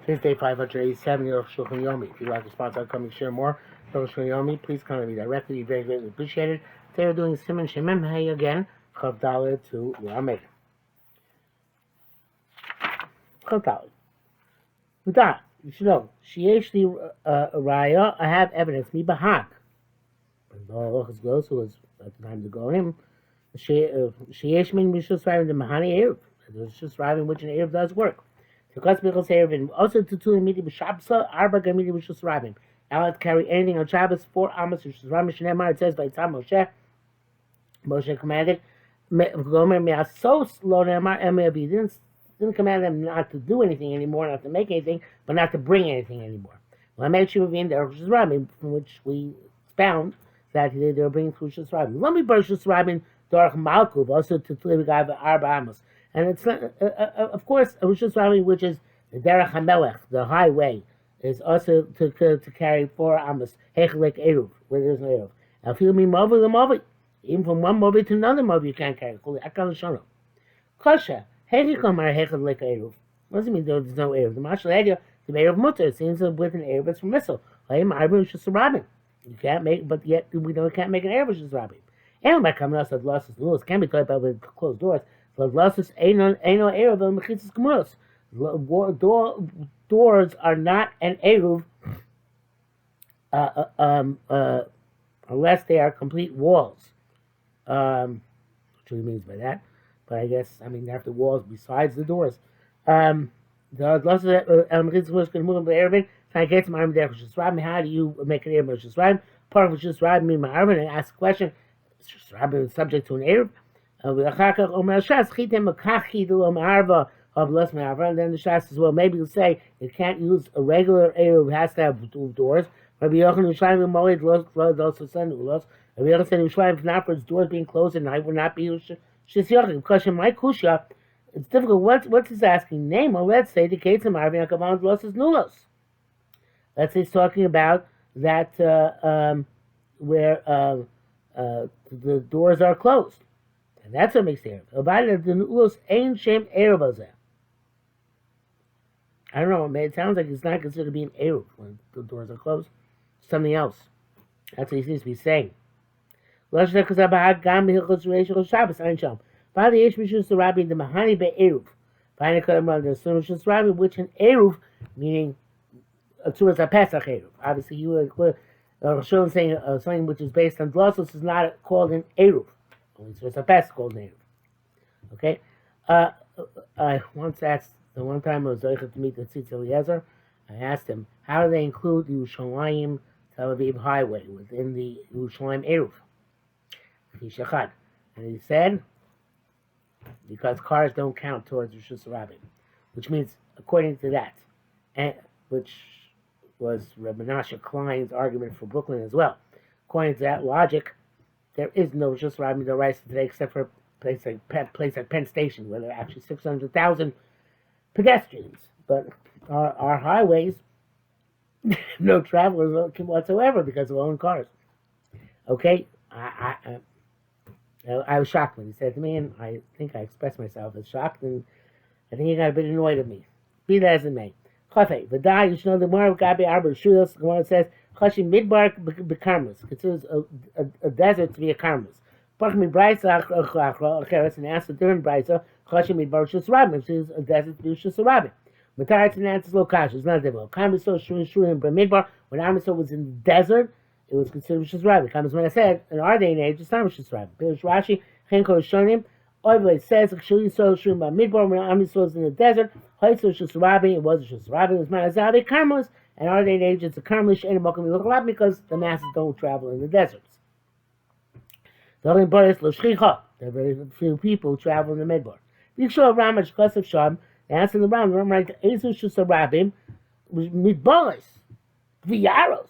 Today's day 587, Arukh HaShulchan Yomi. If you'd like to sponsor upcoming share more Arukh HaShulchan Yomi, please contact me directly. You'd be very greatly appreciated. Today we're doing Simon Shemem Hay again, Chav Dalet to Lamed. Chav Dalet. Uda, you should know, Sheyesh li Raya, I have evidence, mi bahag. And Arukh HaShulchan, who was at the time to go him, Sheyesh min Rishus Raya, the Mahani Erev. There's just Raya in which an Erev does work. Also to two immediately Shabbos, Arba Gamidi Rishus Rabim. Allowed carry anything on Shabbos, 4 Amos Rishus Rabim Shneimar. It says by Tzam Moshe. Moshe commanded Gomer Me'asos Lo Neimar Emeavi. Didn't command them not to do anything anymore, not to make anything, but not to bring anything anymore. Well, I made sure we in the Rishus Rabim, from which we found that they were bringing Rishus Rabim. Let me bring Rishus Rabim Dorach Malkuv, also to Tzliv Arba Amos. And it's of course a Rishus Rabim, which is the Derech HaMelech, the highway, is also to carry 4 Amos Hechelek Eruv, where there's no Eruv. Now, if you mean Movi the Movi, even from one Movi to another Movi, you can't carry. Akal Shono. Kosha Hechikom Ar Hechelek Eruv. What does it mean there's no Eruv? The Mashal Edia, the Eruv Mutter, it seems that with an Eruv it's permissible. Hayim Arba Rishus Rabim. You can't make, but yet we can't make an Eruv Rishus Rabim. And by coming out of losses, rules can be taught about with closed doors. Losses ain't no Eruv and Mechitzas Gemuros. Doors are not an Eruv unless they are complete walls. What he means by that, but I guess they have the walls besides the doors. The losses Mechitzas Gemuros can move on the Eruv. Trying to get to my arm there, Rishus Rabim. How do you make an Eruv Rishus Rabim? Part of Rishus Rabim mean my arm and ask a question. Rishus Rabim is subject to an Eruv. And then the Shas says, well, maybe you say you can't use a regular Eruv, it has to have doors. Rabbi Yochanan said not for its doors being closed at night would not be Shis Yochanan. Because in my Kusha, it's difficult. What's his asking? Name, well, let's say the case of Marvin Akavan Losses Nulos. Let's say he's talking about that where the doors are closed. And that's what makes the Eruv. I don't know, it sounds like it's not considered to be an Eruv when the doors are closed. Something else. That's what he seems to be saying. Finally, Yesh Rishus Rabbi the Mahani Be'eruv. Finally, there's some Rishus Rabbi, which an Eruv, meaning towards a Pesach Eruv. Obviously, you were saying something which is based on glossos is not called an Eruv. So it's a best called name. Okay? I once asked, the one time I was to meet the Tzitz Eliezer, I asked him, how do they include the Yerushalayim Tel Aviv highway within the Yerushalayim Eruv? And he said, because cars don't count towards Rishus Rabim, which means, according to that, and which was Reb Menashe Klein's argument for Brooklyn as well, according to that logic, there is no Rishus Rabim D'Oraisa today except for a place like Penn Station, where there are actually 600,000 pedestrians. But our highways, no travelers whatsoever because of own cars. Okay? I was shocked when he said to me, and I think I expressed myself as shocked, and I think he got a bit annoyed at me. Be that as it may. Chafe, V'dai, you should know the Gemara of Gabi Arba Shulos, the Gemara says, Chashim Midbar Bekarmus, considers a desert to be a karmus. Parchmi Braisa Acheres, and asked the different Braisa, Chashim Midbar Rishus Rabim, which is a desert to be Rishus Rabim. Mataritz and answers Lokash, it's not difficult. Kamiso Shurim Midbar, when Amiso was in the desert, it was considered Rishus Rabim. Kamis, when I said, in our day and age, it's not Rishus Rabim. Pirish Rashi, Chenko Rishonim, Oivle says, Shuri So Shurim Midbar, when Amiso was in the desert, Hoitzo Rishus Rabim, it was Rishus Rabim, it was Manazabe Karmus. And our day and age, it's a karmelish and a mokum look because the masses don't travel in the deserts. The only bar is lo shchicha. There are very few people who travel in the midbar. B'yikshua Ramash Kosev Sham, the answer in the Ram writes Ezu Shusa Rabim, midbaris, v'yaros,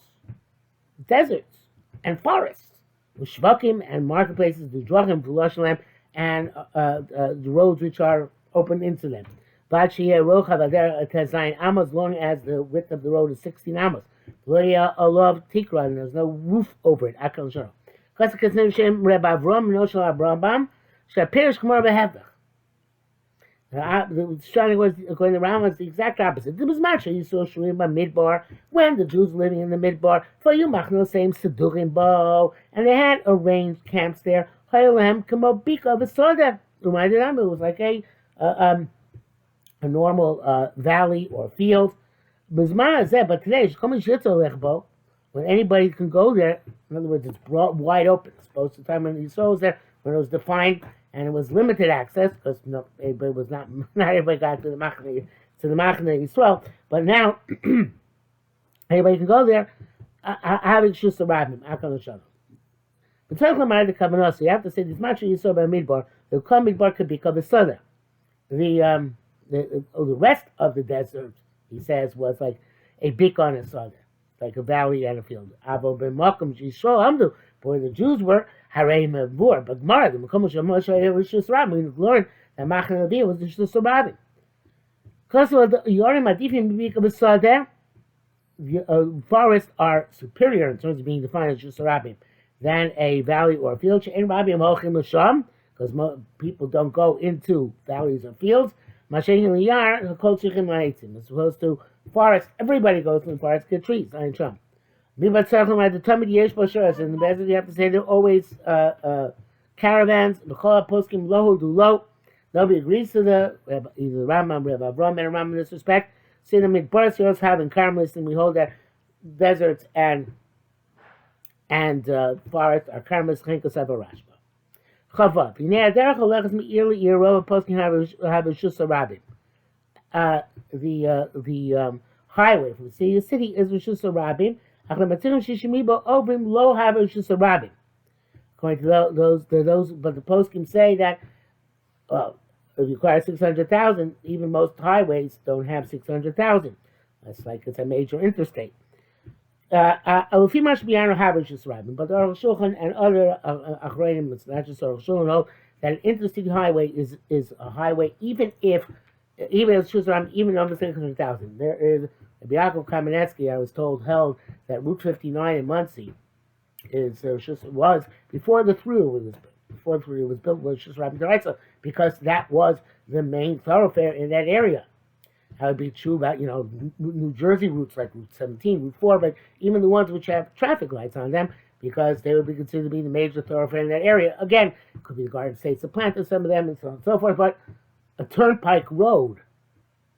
deserts and forests, shvakim and marketplaces, the drachim, v'loshalem, and the roads which are open into them. As long as the width of the road is 16 amos. Tikra, and there's no roof over it. The Shani was, according to Ram, was the exact opposite. There was much you saw Shurim Midbar when the Jews were living in the Midbar. For you Machno same Sedurim Bo, and they had arranged camps there. Hayolem Kamo Bika Vesoda. It was like a normal valley or field. But today, when anybody can go there, in other words, it's broad, wide open. It's supposed to time when Yisrael was there, when it was defined and it was limited access because everybody was not everybody got to the Machne Yisrael. But now anybody can go there. Having Shus Rabim, Akal Shalom. But so you have to say this much Yisrael by Midbar. The Midbar could become the southern. The rest of the desert, he says, was like a big on a southern, like a valley and a field. Abo b'makom Yisrael Amdu, where the Jews were, Harei Mevur, but Gemara, the Makom Shemoshe was Shus Rabim. We learned that Machne Levi was the Shus Rabim. Because the Yorim Adifim become a southern. Forests are superior in terms of being defined as Shus Rabim than a valley or a field. She'en Rabim Hochim L'Sham, because people don't go into valleys or fields. Mashen Liyar, as opposed to forest, everybody goes to the forest, get trees, Ein Sham. Mivat Tzachim at the Tamid Yesh Boshuras, in the desert you have to say there are always caravans, B'chol HaPoskim Lohu Dulo. Nobody agrees to either Rambam, Reb Avram, and Rambam in this respect. See the Midbar Siros have in Carmelis, and we hold that deserts and forests are Carmelis, Chenkos, Avarashba. Chavav. Hinei Aderech Olechas Me'ir Le'ir Rova Poskim have a Shus Rabim. The highway from city to city is Shus Rabim. Achlamatzim Shishimibo Obrim Lo have a Shus Rabim. According to those, but the Poskim say that it requires 600,000. Even most highways don't have 600,000. That's like it's a major interstate. But the Arukh HaShulchan and other Achronim, it's not just Arukh HaShulchan, know that an interstate highway is a highway even if even over 600,000. There is Yaakov Kamenetsky, I was told, held that Route 59 in Muncie was before the through was built was Shus Rabim D'Oraisa, because that was the main thoroughfare in that area. That would be true about, New Jersey routes like Route 17, Route 4, but even the ones which have traffic lights on them, because they would be considered to be the major thoroughfare in that area. Again, it could be the Garden States that planted some of them and so on and so forth, but a turnpike road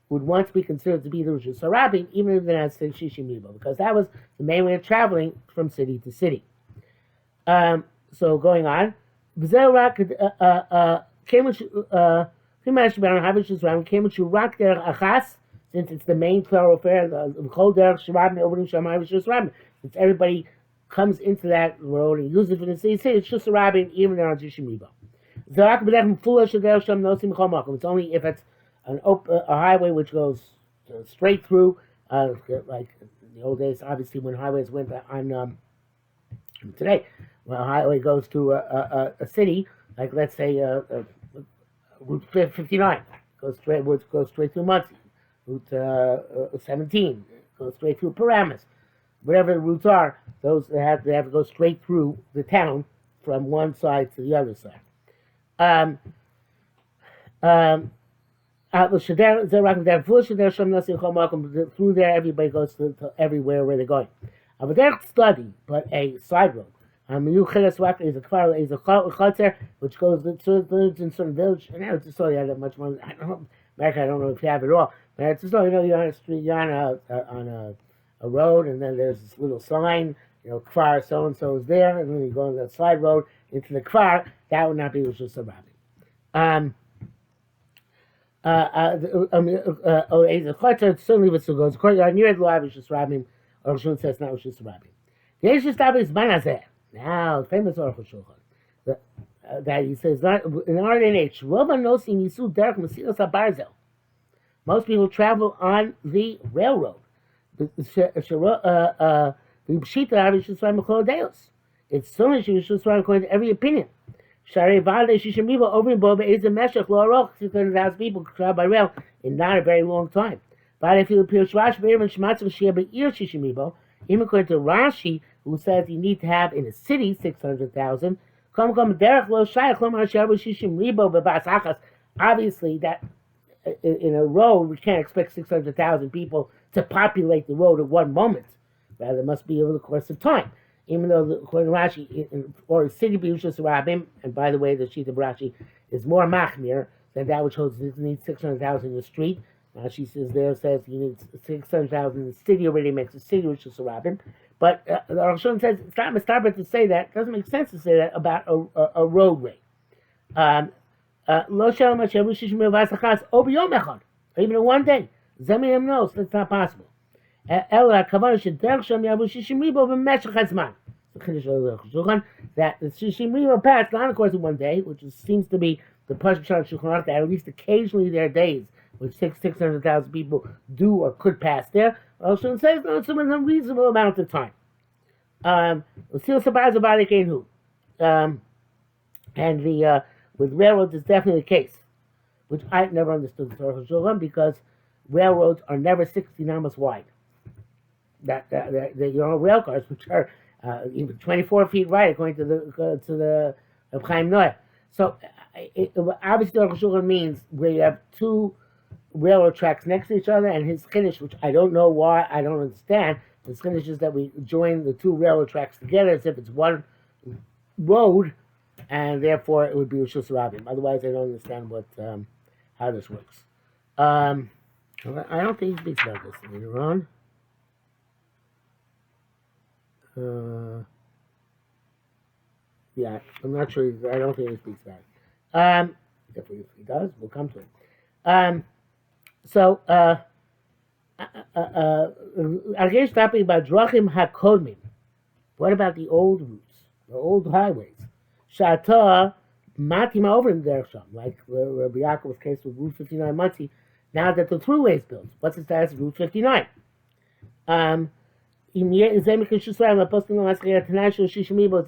would once be considered to be the Shus Rabim, even if it has Shishimibo, because that was the main way of traveling from city to city. So going on, since it's the main thoroughfare, since everybody comes into that road and uses it for the city, it's Shus Rabim, even in Shishimibo. It's only if it's a highway which goes straight through, like in the old days, obviously when highways went on today, when a highway goes to a city, like let's say Route 59 goes straight through Muncie. Route 17 goes straight through Paramus. Whatever the routes are, those they have to go straight through the town from one side to the other side. Through there, everybody goes to everywhere where they're going. Study, but a side road. Is a chotzer which goes to in certain village. And it's just so you have that much money. I don't know, America. I don't know if you have it all. But it's just so you're on a street, you're on a road, and then there's this little sign. Kfar so and so is there, and then you go on that side road into the kfar. That would not be Shus Rabim. A chotzer certainly was to go to courtyard near the law of Shus Rabim. Or Shulchan says not Shus Rabim. The Eish Stabis Banazeh. Now, famous Arukh HaShulchan, that he says, in our day and age, most people travel on the railroad. It's so much according to every opinion. 600,000 people travel by rail in not a very long time. But if you appear even according to Rashi, who says you need to have in a city 600,000, obviously that in a road, we can't expect 600,000 people to populate the road at one moment. Rather, it must be over the course of time. Even though, according to Rashi, or a city b'Yushas Rabim, and by the way, the sheet of Rashi is more machmir than that which holds you need 600,000 in the street. Rashi says you need 600,000 in the city, already makes a city Yushas Rabim. But the Arukh HaShulchan says it's not mistaber to say that. It doesn't make sense to say that about a roadway. Lo shalom hashavu shishim v'asachas o b'yom echad, even in one day. Zemiyam knows that's not possible. Ela kavanah shederch shem yavu shishim ribo b'meshech hazman. That the shishim ribo passed not of course in one day, which seems to be the Pashut Shulchan Aruch, that at least occasionally there are days which 600,000 people do or could pass there. Also says no, it's a reasonable amount of time. And the with railroads is definitely the case, which I never understood the Arukh HaShulchan, because railroads are never 60 namas wide. That rail cars, which are even 24 feet wide, according to the Chaim Noah. So obviously the Arukh HaShulchan means where you have two railroad tracks next to each other, and his chiddush, which I don't know why, I don't understand. His chiddush is that we join the two railroad tracks together as if it's one road, and therefore it would be Rishus Rabim. Otherwise, I don't understand how this works. I don't think he speaks about this later on. Yeah, I'm not sure. I don't think he speaks about it. If he does, we'll come to it. So, again, stopping about Drachim HaKodmim. What about the old routes, the old highways? Shata Matima over in Derech Sham, like Rabbi Yaakov's case with Route 59 Mutzi. Now that the throughway is built, what's the status of Route 59? Is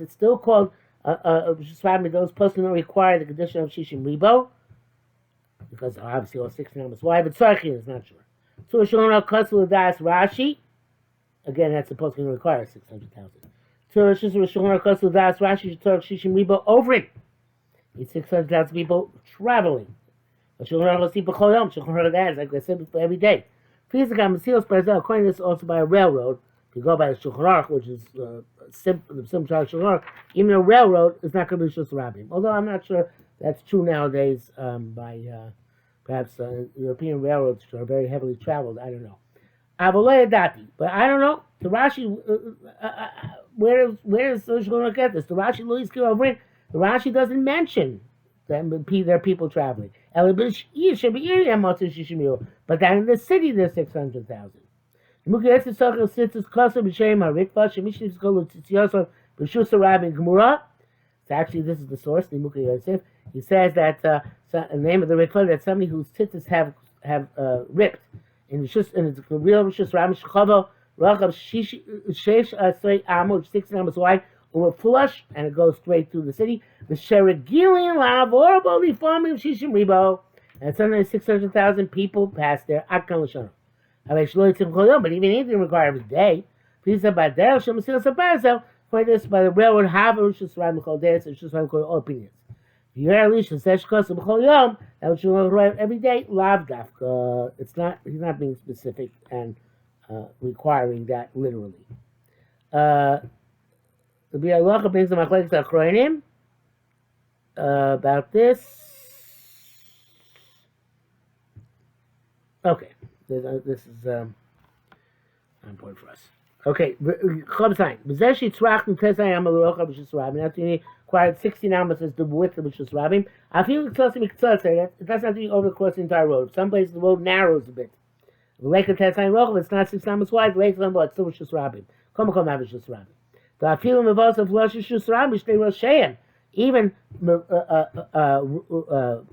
it still called those posting don't require the condition of Shishim Ribo? Because obviously all 6 numbers why, but Sarkin is not sure. So Shulchan Aruch Das Rashi, again that's supposed to require 600,000. So Shulchan Aruch Das Rashi Shishim Ribo over it. It's 600,000 people traveling. But Shulchan Aruch has, like I said, every day. According to this, also by a railroad. If you go by the Shulchan Aruch, which is the simple Shulchan Aruch, even a railroad is not going to be Shus Rabim. Although I'm not sure that's true nowadays by perhaps European railroads which are very heavily traveled. I don't know. But I don't know. The Rashi, where is Shulchan Aruch get this? The Rashi Louis over it. The Rashi doesn't mention them, their people traveling. But that in the city there's 600,000. Actually, this is the source, Nimukei Yosef. He says that the name of the Rikva, that somebody whose tzitzis have ripped in the real Rishus Ram Shechava Rachav Sheish Asrei Amud 6 numbers wide, flush, and it goes straight through the city. The Sherigilian Lav Oraboli Farming Shishim Ribo, and sometimes 600,000 people pass there. Akan Lashon. But even he didn't require every day. Please about there, by this by the railroad have a Rishus Ram Chodesh and Rishus Ram all opinions. That which you write every day, lav dafka. It's not. He's not being specific and requiring that literally. There'll be a lot of things in my about this. Okay, this is important for us. Okay, Chav sign. B'zeshi tzrach n'tesai amalurocha b'shus rabim. After you acquired 60 namas as the width of b'shus rabim. I feel it doesn't have to be over the course of the entire road. Some places the road narrows a bit. The lake of tesai rochav, it's not 6 namas wide. The lake of it's still b'shus rabim. Come have b'shus rabim. The afilim of us of lush b'shus rabim shtei rosheim. Even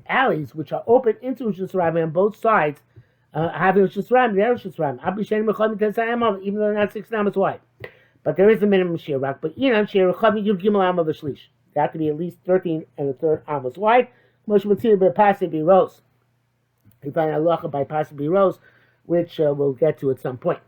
alleys which are open into b'shus rabim on both sides. Having Rishus Ram, they're Rishus Ram. Even though they're not 6 namas wide. But there is a minimum share rock. But Inam share Chavi Yud Gimel Am of a Shlish. They have to be at least 13 1/3 amos wide. Moshe Matzir by Pasibi Rose. We find halacha by Pasibi Rose, which we'll get to at some point.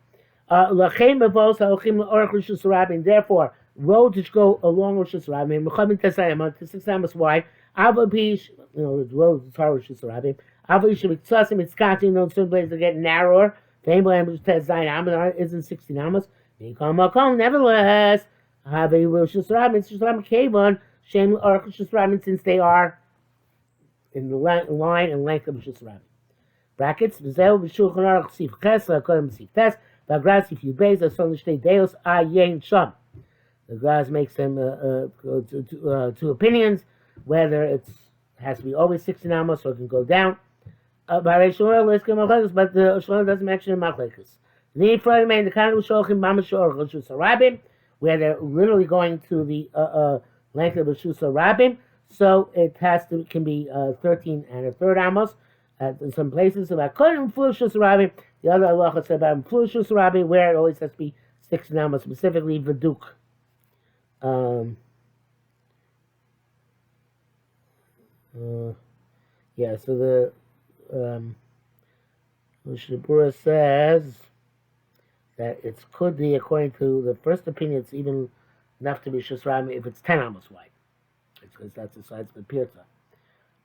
Lachem Bavos Halochim Orach Rishus Rabim. Therefore, roads which go along Rishus Rabim, Mechavim Tesayim to 6 amos wide. Avapish, the roads as far as Rishus Rabim. However, should be tzasim, it's scotching, those certain places are getting narrower. Fame which test Zayin Amos isn't 16 Amos. Nevertheless, have a Rosh Hashanah, Kavon, Shem Arukh HaShulchan, since they are in the line and length of Rosh Hashanah. Brackets, Vizel, Vishulchan Aruch, Sif Ches, Lakodim, Sif Tes, Vagras, if you base, Son Shtei Deos, Ayin Sham. The Graz makes them two opinions, whether it has to be always 16 Amos or it can go down. But the Shmuel doesn't mention Machlekes. The Friday man, the kind of Shulchan, Mamash or Rosh Hashanah, where they're literally going to the length of Rosh Hashanah, so it can be 13 and a third Amos. In some places, about couldn't Rosh Hashanah. The other halacha said about Rosh Hashanah, where it always has to be 16 Amos, specifically Viduk. Yeah, so the Shabura says that it could be, according to the first opinion, it's even enough to be Shusram if it's 10 Amos wide. It's because that's the size of the Pirta.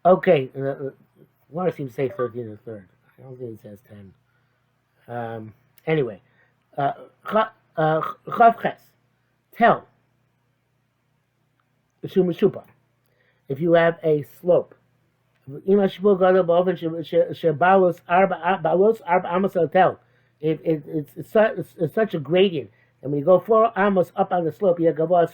Okay, Laura seems to say 13 and a third. I don't think it says 10. Anyway, Chavches, tell. If you have a slope, it's such a gradient, and when you go 4 amos up on the slope, you have it's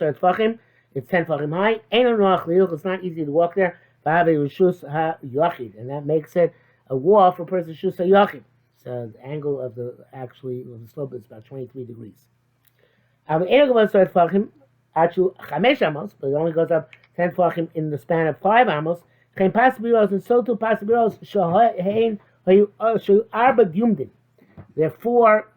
10 tefachim high. It's not easy to walk there. And that makes it a wall for a person shus hayachid. So the angle of the slope is about 23 degrees. Actually, 5 amos, but it only goes up 10 tefachim in the span of 5 amos. And so too possibilities. There are 4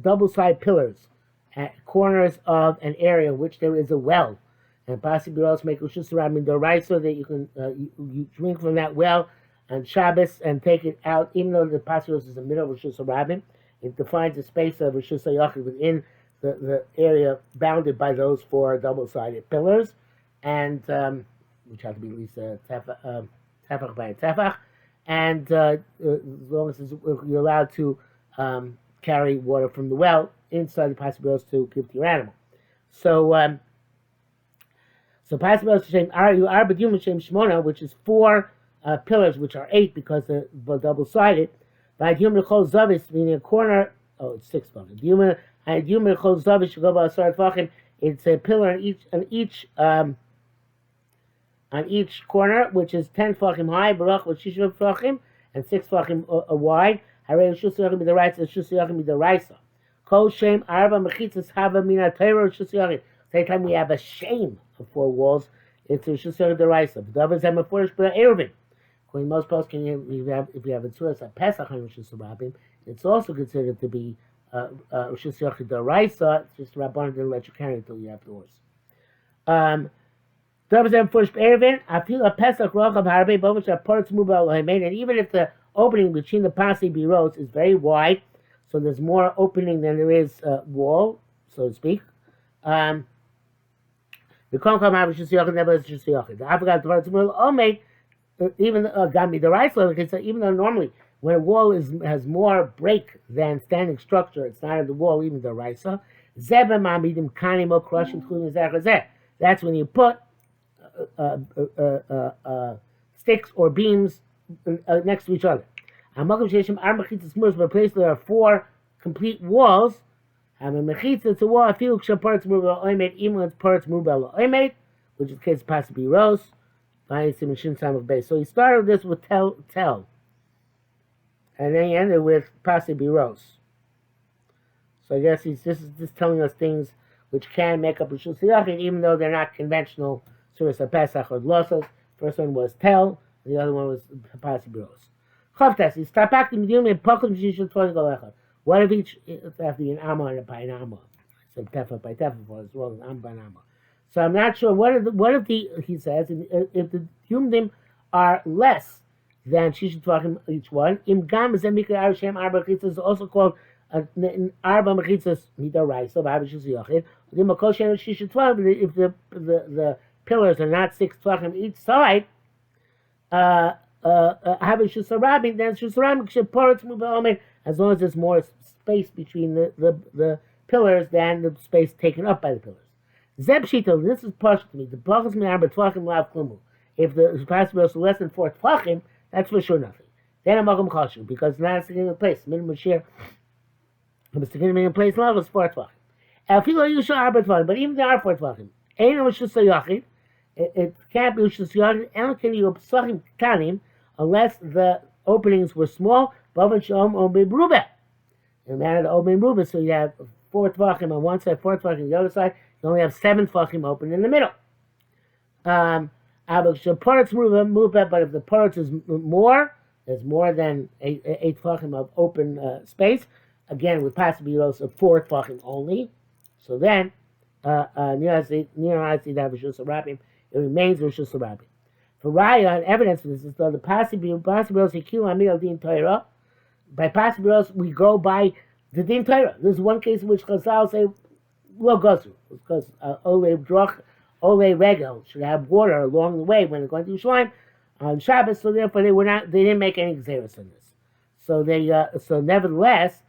double-side pillars at corners of an area in which there is a well. And possibilities make Rosh Hashanah the so that you can you drink from that well on Shabbos and take it out, even though the possibilities is the middle of Rosh Hashanah. It defines the space of Rosh Hashanah within the area bounded by those 4 double-sided pillars, and which have to be at least tefach by a tefach, and as long as you're allowed to carry water from the well inside the possibilities to give to your animal. So possibilities Shem Arbadum Shem Shmona, which is 4 pillars, which are 8 because they're double-sided. By Yom Rechol Zavis, meaning a corner. Oh, it's 6 fucking. Yom Rechol Zavis should go by a It's a pillar on each corner, which is 10 tefachim high, barach with 6 tefachim, and 6 tefachim wide. Harei Rosh Hashanah be the right, Rosh Hashanah be the raisa. Kol shem arba mechitzas hava mina Torah Rosh Hashanah. Same time we have a shame of 4 walls, it's Rosh Hashanah the raisa. But others have a forest but eruvin. According to most posts, if you have a tzuras a Pesach on Rosh Hashanah, it's also considered to be Rosh Hashanah the raisa. It's just Rabbanan didn't let you carry it until you have the horse. And even if the opening between the pasi biros is very wide, so there's more opening than there is wall, so to speak. Even though normally when a wall has more break than standing structure, it's not in the wall, even the raisa. That's when you put sticks or beams next to each other. But a place where there are 4 complete walls. It's a wall. Even when it's parts mubel, which is the case possibly rose. So he started this with tell, and then he ended with possibly rose. So I guess he's just telling us things which can make up a Rosh Hashanah, even though they're not conventional Suras HaPesach or Glossos. First one was Tel, and the other one was Pasi Bros. What if each have to be an Amma and a by an Amma? So Tefa by Tefa for as well as Amma by an Amma. So I'm not sure what if he says if the Yumdim are less than Shisha Tvachim each one. Im Gam Zemika Arishem Arba Mechitzas is also called Arba Mechitzas Midarai. So V'Habishus Yochid. If the pillars are not 6 tvachim each side, have a shusarabim, then shusarabim should parts move as long as there's more space between the pillars than the space taken up by the pillars. Zeb Shito, this is partial to me. The Bachas Me'arba Tvachim Lav Klumu. If the capacity is less than 4 Tvachim, that's for sure nothing. Then a Magam Chashu, because it's not a significant place. Minimum share, if it's a significant place level is 4 Tvachim. Elfilo Yusha Arba Tvachim, but even there are 4 Tvachim. Ain't no Shus Yachid. It can't be Shus Yachid, and can you Psachim Tanim, unless the openings were small. Bavan Shom Obe Brube. In the manner of the Obe Brube, so you have 4 Tvachim on one side, 4 Tvachim on the other side. You only have 7 Tvachim open in the middle. But if the parts is more, there's more than 8 Tvachim of open space. Again, with possibilities of 4 Tvachim only. So then, it remains Rishus Rabim. For Raya, and evidence for this is the possibilities by possibilities we go by the Din Torah. This is one case in which Chazal say Lo Gosu, because Ole Regel should have water along the way when they're going to Yerushalayim on Shabbos, so therefore they didn't make any xeris on this. So so nevertheless,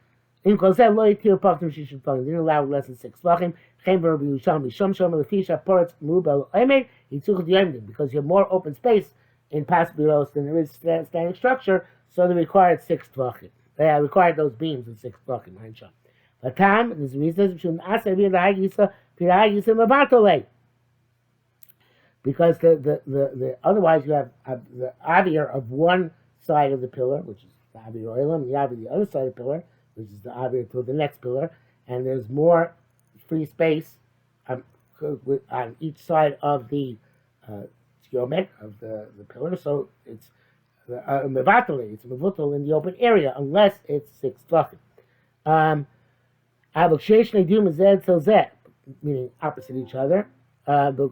in Kozel Lo Yitir Pachim Shishim Pachim, they didn't allow less than 6 Pachim. Chem Verb Yerushalmi Shom Shom Lefisha Poretz Mubel Omer Yitzuch Yomdim, because you have more open space in Pasbiros than there is standing structure, so they required 6 Tvachim. They required those beams with 6 Tvachim. But time, there's a reason because the otherwise you have the avir of one side of the pillar, which is the avir oilam, the avir the other side of the pillar, which is the avir to the next pillar, and there's more free space on each side of the yomek of the pillar, so it's mevatale, it's mevutal in the open area unless it's 6 tvachim. Meaning opposite each other. But 6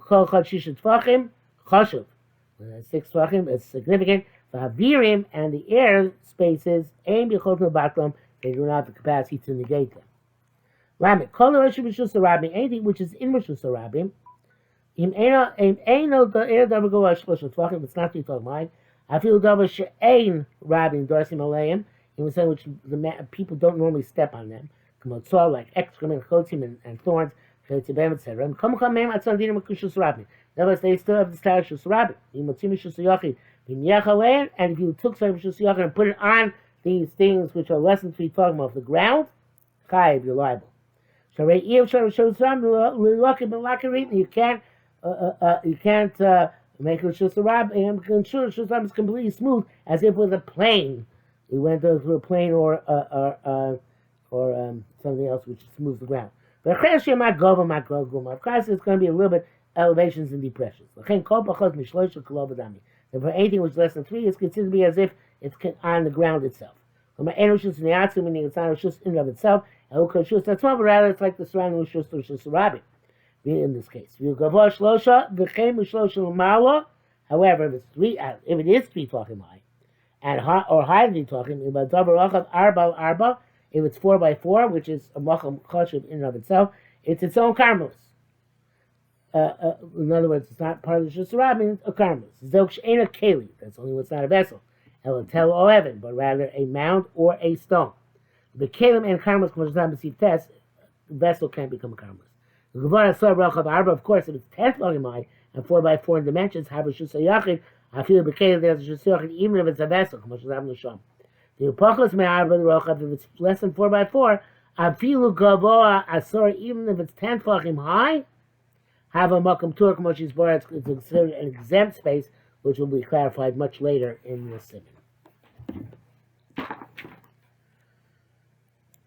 tvachim is significant. V'havirim and the air spaces aim b'chol batlam, they do not have the capacity to negate them. Lamed kol rishus b'shus harabim, anything which is in rishus harabim, im eino the air davar go shlosh tvachim, it's not 3 tvachim. I feel davar she'ein rabim darsim aleim, in the sense which the people don't normally step on them. Like excrement, chotzim, and thorns, etc. And they still have the status of Rabbi. And if you took some Shus Yachid and put it on these things which are less than 3 tvachim off the ground, chayiv, you're liable. You can't make a Shus Rabbi and ensure Shus Rabbi is completely smooth, as if with a plane. We went through a plane or something else which smooths the ground. But of course, it's going to be a little bit elevations and depressions. And for anything which is less than 3, it's considered to be as if it's on the ground itself. Meaning it's not a shus in and of itself, but rather it's like the surrounding shus or shus rabbi. In this case, however, if it is 3 tvachim high, and or higher than 3 tvachim, if it's 4 by 4, which is a macham chashuv in and of itself, it's its own karmelis. In other words, it's not part of the shus rabim, it's a karmelis. Zok she'ein a keli, that's only when it's not a vessel. Elatel o evan, but rather a mound or a stone. The kelim and karmelis, which is not received test, the vessel can't become a karmelis. The Gemara saw Arukh Arba, of course, if it's 10 volume high and 4 by 4 in dimensions, have a shus yachid. I feel the kelim there's a shus yachid, even if it's a vessel, which is having a sham. The upachos me'arba rochav, if it's less than 4 by 4, afilu gavoa asor, even if it's 10 tvachim high, have a makam turk, which is considered an exempt space, which will be clarified much later in the simon.